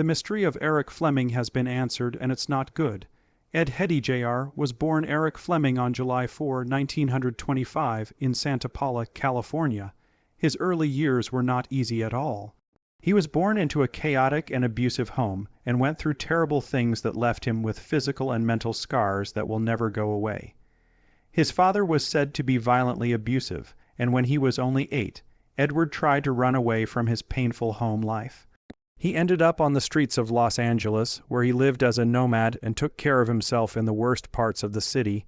The mystery of Eric Fleming has been answered, and it's not good. Ed Hetty Jr. was born Eric Fleming on July 4, 1925, in Santa Paula, California. His early years were not easy at all. He was born into a chaotic and abusive home, and went through terrible things that left him with physical and mental scars that will never go away. His father was said to be violently abusive, and when he was only 8, Edward tried to run away from his painful home life. He ended up on the streets of Los Angeles, where he lived as a nomad and took care of himself in the worst parts of the city.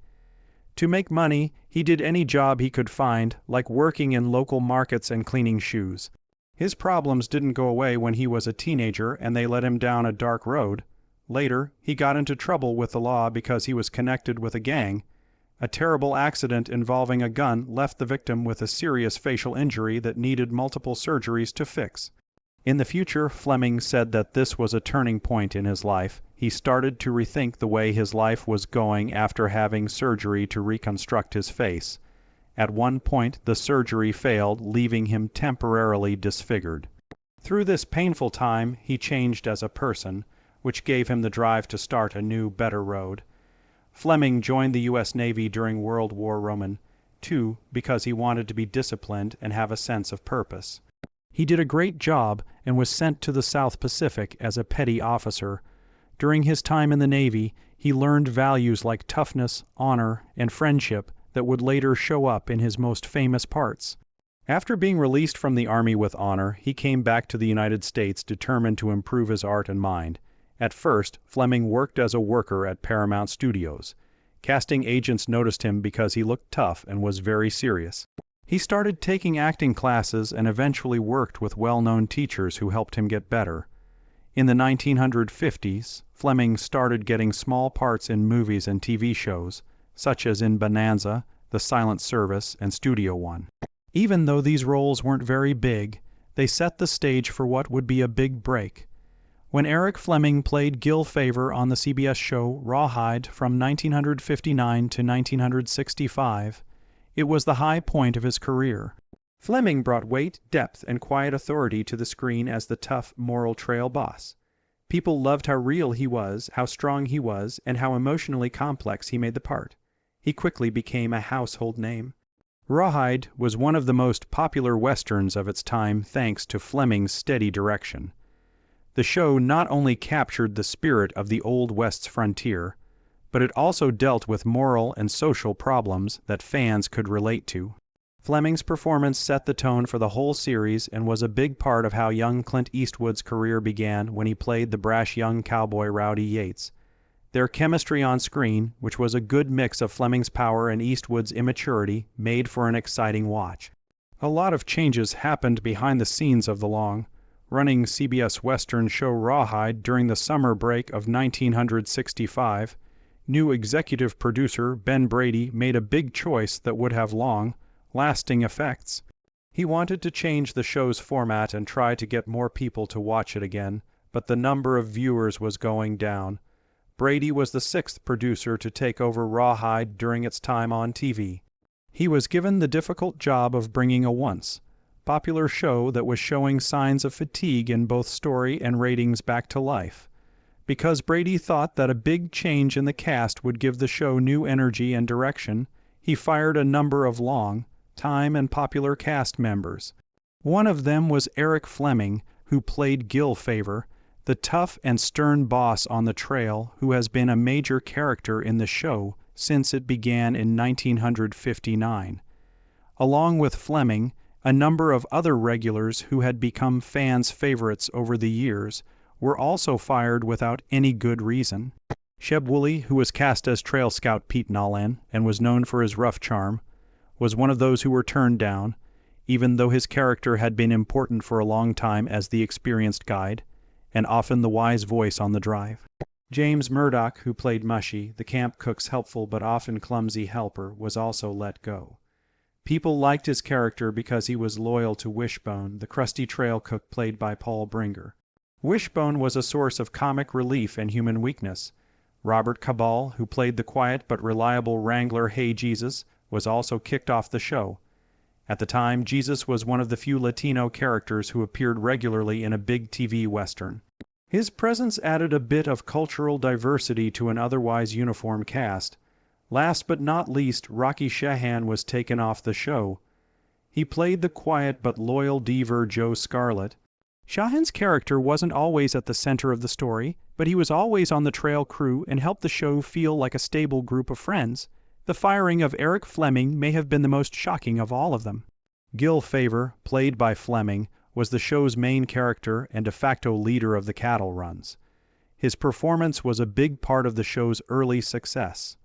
To make money, he did any job he could find, like working in local markets and cleaning shoes. His problems didn't go away when he was a teenager and they led him down a dark road. Later, he got into trouble with the law because he was connected with a gang. A terrible accident involving a gun left the victim with a serious facial injury that needed multiple surgeries to fix. In the future, Fleming said that this was a turning point in his life. He started to rethink the way his life was going after having surgery to reconstruct his face. At one point, the surgery failed, leaving him temporarily disfigured. Through this painful time, he changed as a person, which gave him the drive to start a new, better road. Fleming joined the U.S. Navy during World War II because he wanted to be disciplined and have a sense of purpose. He did a great job and was sent to the South Pacific as a petty officer. During his time in the Navy, he learned values like toughness, honor, and friendship that would later show up in his most famous parts. After being released from the Army with honor, he came back to the United States determined to improve his art and mind. At first, Fleming worked as a worker at Paramount Studios. Casting agents noticed him because he looked tough and was very serious. He started taking acting classes and eventually worked with well-known teachers who helped him get better. In the 1950s, Fleming started getting small parts in movies and TV shows, such as in Bonanza, The Silent Service, and Studio One. Even though these roles weren't very big, they set the stage for what would be a big break. When Eric Fleming played Gil Favor on the CBS show Rawhide from 1959 to 1965, it was the high point of his career. Fleming brought weight, depth, and quiet authority to the screen as the tough, moral trail boss. People loved how real he was, how strong he was, and how emotionally complex he made the part. He quickly became a household name. Rawhide was one of the most popular westerns of its time thanks to Fleming's steady direction. The show not only captured the spirit of the Old West's frontier, but it also dealt with moral and social problems that fans could relate to. Fleming's performance set the tone for the whole series and was a big part of how young Clint Eastwood's career began when he played the brash young cowboy Rowdy Yates. Their chemistry on screen, which was a good mix of Fleming's power and Eastwood's immaturity, made for an exciting watch. A lot of changes happened behind the scenes of the long-running CBS Western show Rawhide during the summer break of 1965. New executive producer Ben Brady made a big choice that would have long-lasting effects. He wanted to change the show's format and try to get more people to watch it again, but the number of viewers was going down. Brady was the 6th producer to take over Rawhide during its time on TV. He was given the difficult job of bringing a once-popular show that was showing signs of fatigue in both story and ratings back to life. Because Brady thought that a big change in the cast would give the show new energy and direction, he fired a number of long-time and popular cast members. One of them was Eric Fleming, who played Gil Favor, the tough and stern boss on the trail who has been a major character in the show since it began in 1959. Along with Fleming, a number of other regulars who had become fans' favorites over the years were also fired without any good reason. Sheb Wooley, who was cast as Trail Scout Pete Nolan and was known for his rough charm, was one of those who were turned down, even though his character had been important for a long time as the experienced guide, and often the wise voice on the drive. James Murdoch, who played Mushy, the camp cook's helpful but often clumsy helper, was also let go. People liked his character because he was loyal to Wishbone, the crusty trail cook played by Paul Bringer. Wishbone was a source of comic relief and human weakness. Robert Cabal, who played the quiet but reliable wrangler Hey Jesus, was also kicked off the show. At the time, Jesus was one of the few Latino characters who appeared regularly in a big TV Western. His presence added a bit of cultural diversity to an otherwise uniform cast. Last but not least, Rocky Shahan was taken off the show. He played the quiet but loyal diva Joe Scarlett. Shahan's character wasn't always at the center of the story, but he was always on the trail crew and helped the show feel like a stable group of friends. The firing of Eric Fleming may have been the most shocking of all of them. Gil Favor, played by Fleming, was the show's main character and de facto leader of the cattle runs. His performance was a big part of the show's early success.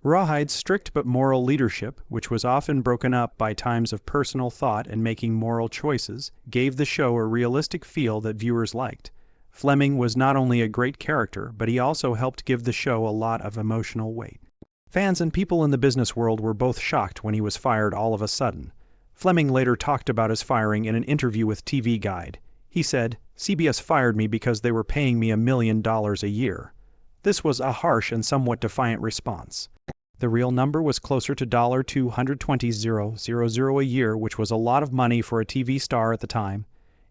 Rawhide's strict but moral leadership, which was often broken up by times of personal thought and making moral choices, gave the show a realistic feel that viewers liked. Fleming was not only a great character, but he also helped give the show a lot of emotional weight. Fans and people in the business world were both shocked when he was fired all of a sudden. Fleming later talked about his firing in an interview with TV Guide. He said, "CBS fired me because they were paying me $1 million a year." This was a harsh and somewhat defiant response. The real number was closer to $220,000 a year, which was a lot of money for a TV star at the time.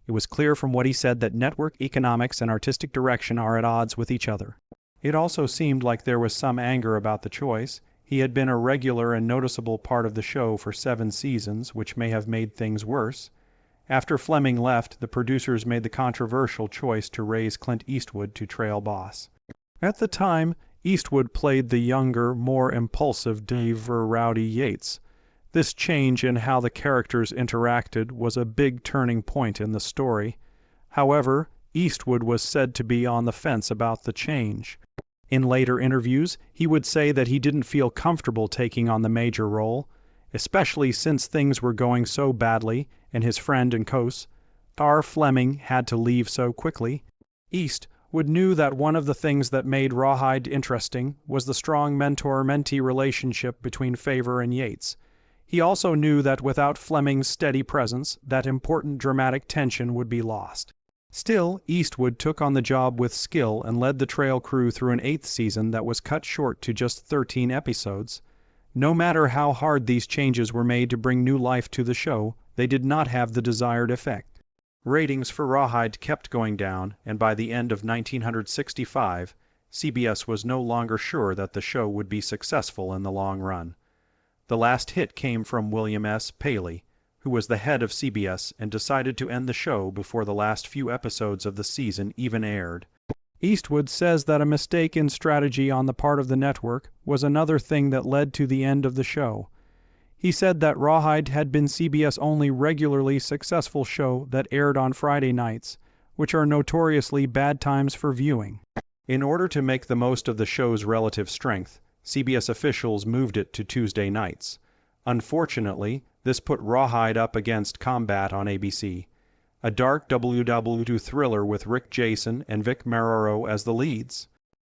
It was clear from what he said that network economics and artistic direction are at odds with each other. It also seemed like there was some anger about the choice. He had been a regular and noticeable part of the show for 7 seasons, which may have made things worse. After Fleming left, the producers made the controversial choice to raise Clint Eastwood to trail boss. At the time, Eastwood played the younger, more impulsive Dave Rowdy Yates. This change in how the characters interacted was a big turning point in the story. However, Eastwood was said to be on the fence about the change. In later interviews, he would say that he didn't feel comfortable taking on the major role, especially since things were going so badly and his friend and co-star Fleming had to leave so quickly. Eastwood knew that one of the things that made Rawhide interesting was the strong mentor-mentee relationship between Favor and Yates. He also knew that without Fleming's steady presence, that important dramatic tension would be lost. Still, Eastwood took on the job with skill and led the trail crew through an 8th season that was cut short to just 13 episodes. No matter how hard these changes were made to bring new life to the show, they did not have the desired effect. Ratings for Rawhide kept going down, and by the end of 1965, CBS was no longer sure that the show would be successful in the long run. The last hit came from William S. Paley, who was the head of CBS and decided to end the show before the last few episodes of the season even aired. Eastwood says that a mistake in strategy on the part of the network was another thing that led to the end of the show. He said that Rawhide had been CBS' only regularly successful show that aired on Friday nights, which are notoriously bad times for viewing. In order to make the most of the show's relative strength, CBS officials moved it to Tuesday nights. Unfortunately, this put Rawhide up against Combat on ABC, a dark WW2 thriller with Rick Jason and Vic Marrero as the leads.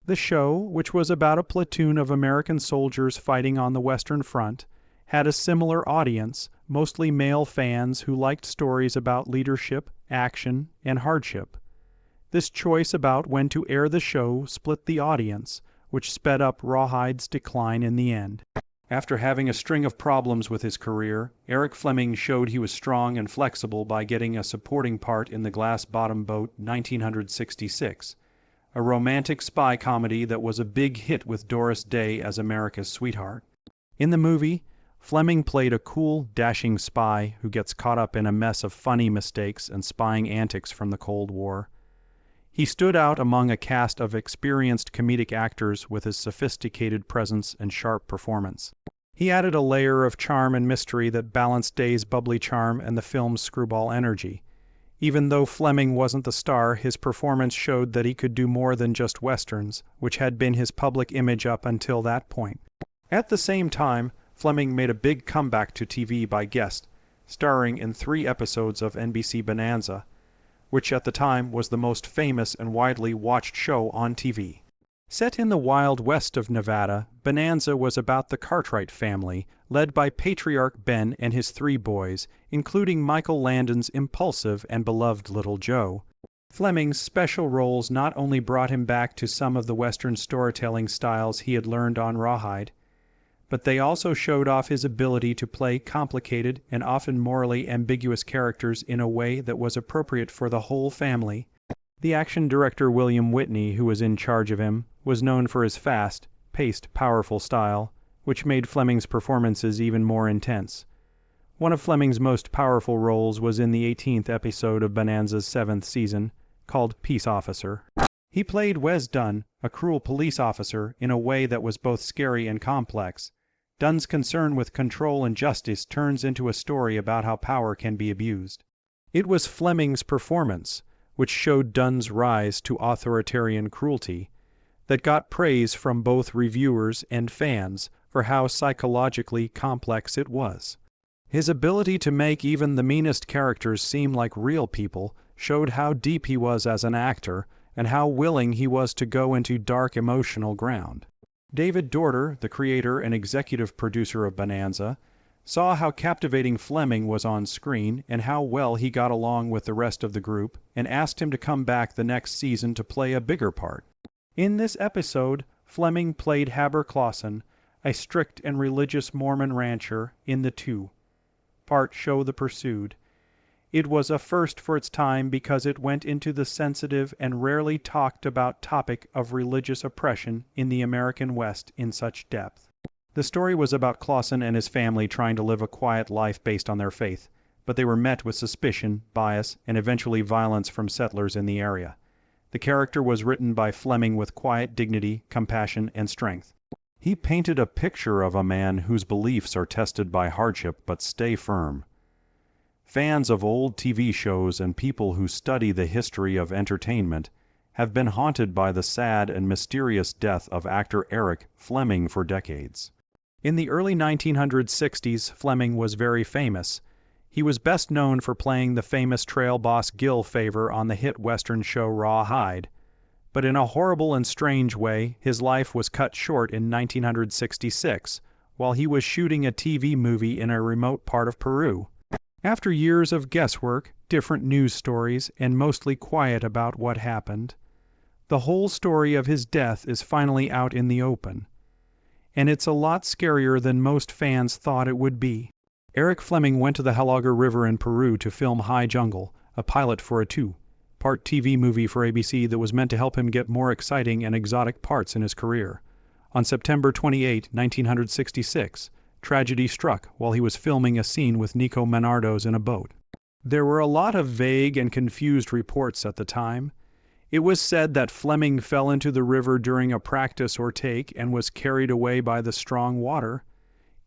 The show, which was about a platoon of American soldiers fighting on the Western Front, had a similar audience, mostly male fans who liked stories about leadership, action, and hardship. This choice about when to air the show split the audience, which sped up Rawhide's decline in the end. After having a string of problems with his career, Eric Fleming showed he was strong and flexible by getting a supporting part in The Glass Bottom Boat 1966, a romantic spy comedy that was a big hit with Doris Day as America's sweetheart. In the movie, Fleming played a cool, dashing spy who gets caught up in a mess of funny mistakes and spying antics from the Cold War. He stood out among a cast of experienced comedic actors with his sophisticated presence and sharp performance. He added a layer of charm and mystery that balanced Day's bubbly charm and the film's screwball energy. Even though Fleming wasn't the star, his performance showed that he could do more than just westerns, which had been his public image up until that point. At the same time, Fleming made a big comeback to TV by guest, starring in 3 episodes of NBC Bonanza, which at the time was the most famous and widely watched show on TV. Set in the Wild West of Nevada, Bonanza was about the Cartwright family, led by patriarch Ben and his 3 boys, including Michael Landon's impulsive and beloved little Joe. Fleming's special roles not only brought him back to some of the Western storytelling styles he had learned on Rawhide, but they also showed off his ability to play complicated and often morally ambiguous characters in a way that was appropriate for the whole family. The action director William Whitney, who was in charge of him, was known for his fast-paced, powerful style, which made Fleming's performances even more intense. One of Fleming's most powerful roles was in the 18th episode of Bonanza's 7th season, called Peace Officer. He played Wes Dunn, a cruel police officer, in a way that was both scary and complex. Dunn's concern with control and justice turns into a story about how power can be abused. It was Fleming's performance, which showed Dunn's rise to authoritarian cruelty, that got praise from both reviewers and fans for how psychologically complex it was. His ability to make even the meanest characters seem like real people showed how deep he was as an actor and how willing he was to go into dark emotional ground. David Dorter, the creator and executive producer of Bonanza, saw how captivating Fleming was on screen and how well he got along with the rest of the group, and asked him to come back the next season to play a bigger part. In this episode, Fleming played Haber Clausen, a strict and religious Mormon rancher, in the two-part show The Pursued. It was a first for its time because it went into the sensitive and rarely talked about topic of religious oppression in the American West in such depth. The story was about Clausen and his family trying to live a quiet life based on their faith, but they were met with suspicion, bias, and eventually violence from settlers in the area. The character was written by Fleming with quiet dignity, compassion, and strength. He painted a picture of a man whose beliefs are tested by hardship but stay firm. Fans of old TV shows and people who study the history of entertainment have been haunted by the sad and mysterious death of actor Eric Fleming for decades. In the early 1960s, Fleming was very famous. He was best known for playing the famous trail boss Gil Favor on the hit Western show Rawhide. But in a horrible and strange way, his life was cut short in 1966, while he was shooting a TV movie in a remote part of Peru. After years of guesswork, different news stories, and mostly quiet about what happened, the whole story of his death is finally out in the open. And it's a lot scarier than most fans thought it would be. Eric Fleming went to the Halaga River in Peru to film High Jungle, a pilot for a two-part TV movie for ABC that was meant to help him get more exciting and exotic parts in his career. On September 28, 1966, tragedy struck while he was filming a scene with Nico Menardos in a boat. There were a lot of vague and confused reports at the time. It was said that Fleming fell into the river during a practice or take and was carried away by the strong water.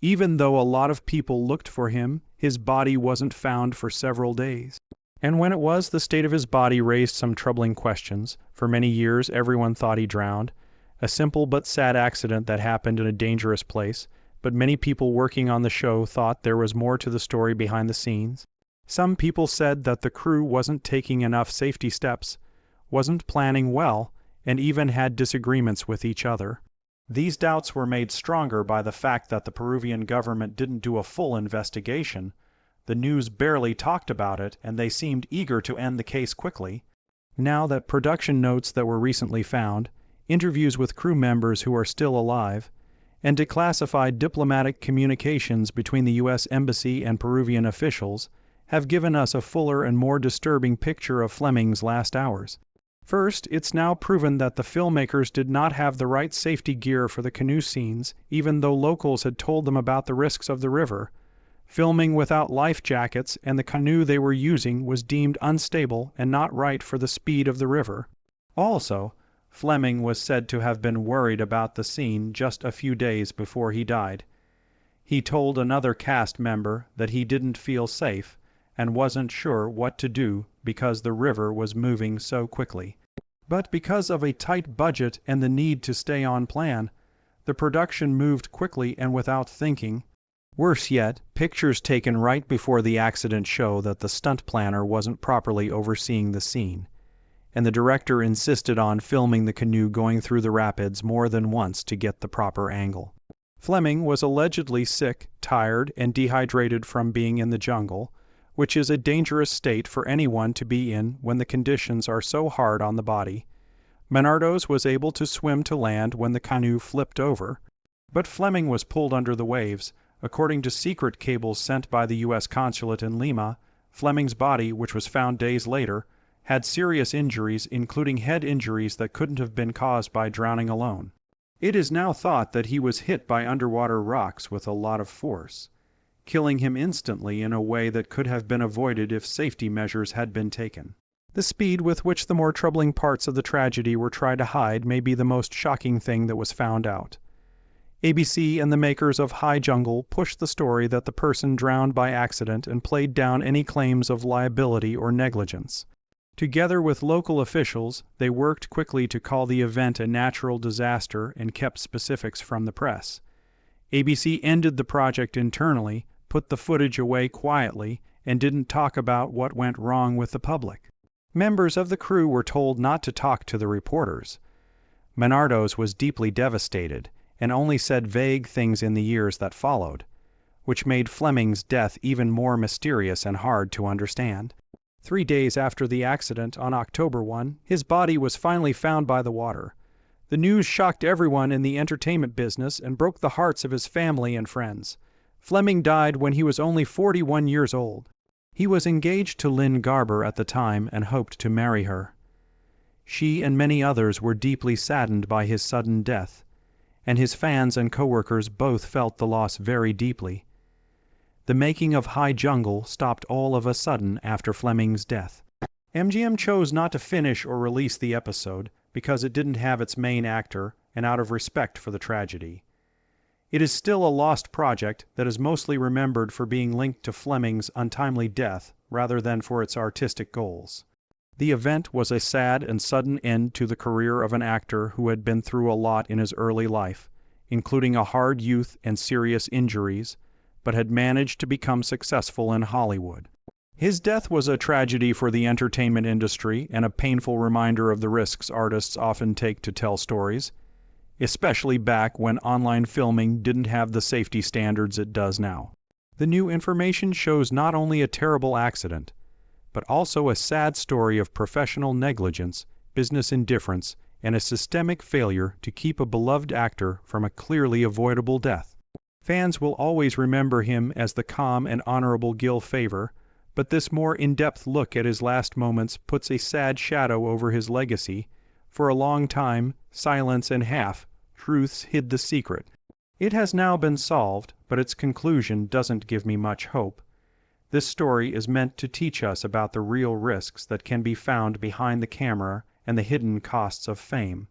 Even though a lot of people looked for him, his body wasn't found for several days. And when it was, the state of his body raised some troubling questions. For many years, everyone thought he drowned. A simple but sad accident that happened in a dangerous place, but many people working on the show thought there was more to the story behind the scenes. Some people said that the crew wasn't taking enough safety steps, wasn't planning well, and even had disagreements with each other. These doubts were made stronger by the fact that the Peruvian government didn't do a full investigation. The news barely talked about it, and they seemed eager to end the case quickly. Now that production notes that were recently found, interviews with crew members who are still alive, and declassified diplomatic communications between the U.S. Embassy and Peruvian officials have given us a fuller and more disturbing picture of Fleming's last hours. First, it's now proven that the filmmakers did not have the right safety gear for the canoe scenes, even though locals had told them about the risks of the river. Filming without life jackets, and the canoe they were using was deemed unstable and not right for the speed of the river. Also, Fleming was said to have been worried about the scene just a few days before he died. He told another cast member that he didn't feel safe and wasn't sure what to do because the river was moving so quickly. But because of a tight budget and the need to stay on plan, the production moved quickly and without thinking. Worse yet, pictures taken right before the accident show that the stunt planner wasn't properly overseeing the scene, and the director insisted on filming the canoe going through the rapids more than once to get the proper angle. Fleming was allegedly sick, tired, and dehydrated from being in the jungle, which is a dangerous state for anyone to be in when the conditions are so hard on the body. Menardos was able to swim to land when the canoe flipped over, but Fleming was pulled under the waves. According to secret cables sent by the U.S. consulate in Lima, Fleming's body, which was found days later, had serious injuries, including head injuries that couldn't have been caused by drowning alone. It is now thought that he was hit by underwater rocks with a lot of force, killing him instantly in a way that could have been avoided if safety measures had been taken. The speed with which the more troubling parts of the tragedy were tried to hide may be the most shocking thing that was found out. ABC and the makers of High Jungle pushed the story that the person drowned by accident and played down any claims of liability or negligence. Together with local officials, they worked quickly to call the event a natural disaster and kept specifics from the press. ABC ended the project internally, put the footage away quietly, and didn't talk about what went wrong with the public. Members of the crew were told not to talk to the reporters. Menardos was deeply devastated and only said vague things in the years that followed, which made Fleming's death even more mysterious and hard to understand. 3 days after the accident, on October 1, his body was finally found by the water. The news shocked everyone in the entertainment business and broke the hearts of his family and friends. Fleming died when he was only 41 years old. He was engaged to Lynn Garber at the time and hoped to marry her. She and many others were deeply saddened by his sudden death, and his fans and coworkers both felt the loss very deeply. The making of High Jungle stopped all of a sudden after Fleming's death. MGM chose not to finish or release the episode because it didn't have its main actor and out of respect for the tragedy. It is still a lost project that is mostly remembered for being linked to Fleming's untimely death rather than for its artistic goals. The event was a sad and sudden end to the career of an actor who had been through a lot in his early life, including a hard youth and serious injuries, but had managed to become successful in Hollywood. His death was a tragedy for the entertainment industry and a painful reminder of the risks artists often take to tell stories, especially back when online filming didn't have the safety standards it does now. The new information shows not only a terrible accident, but also a sad story of professional negligence, business indifference, and a systemic failure to keep a beloved actor from a clearly avoidable death. Fans will always remember him as the calm and honorable Gil Favor, but this more in-depth look at his last moments puts a sad shadow over his legacy. For a long time, silence and half-truths hid the secret. It has now been solved, but its conclusion doesn't give me much hope. This story is meant to teach us about the real risks that can be found behind the camera and the hidden costs of fame.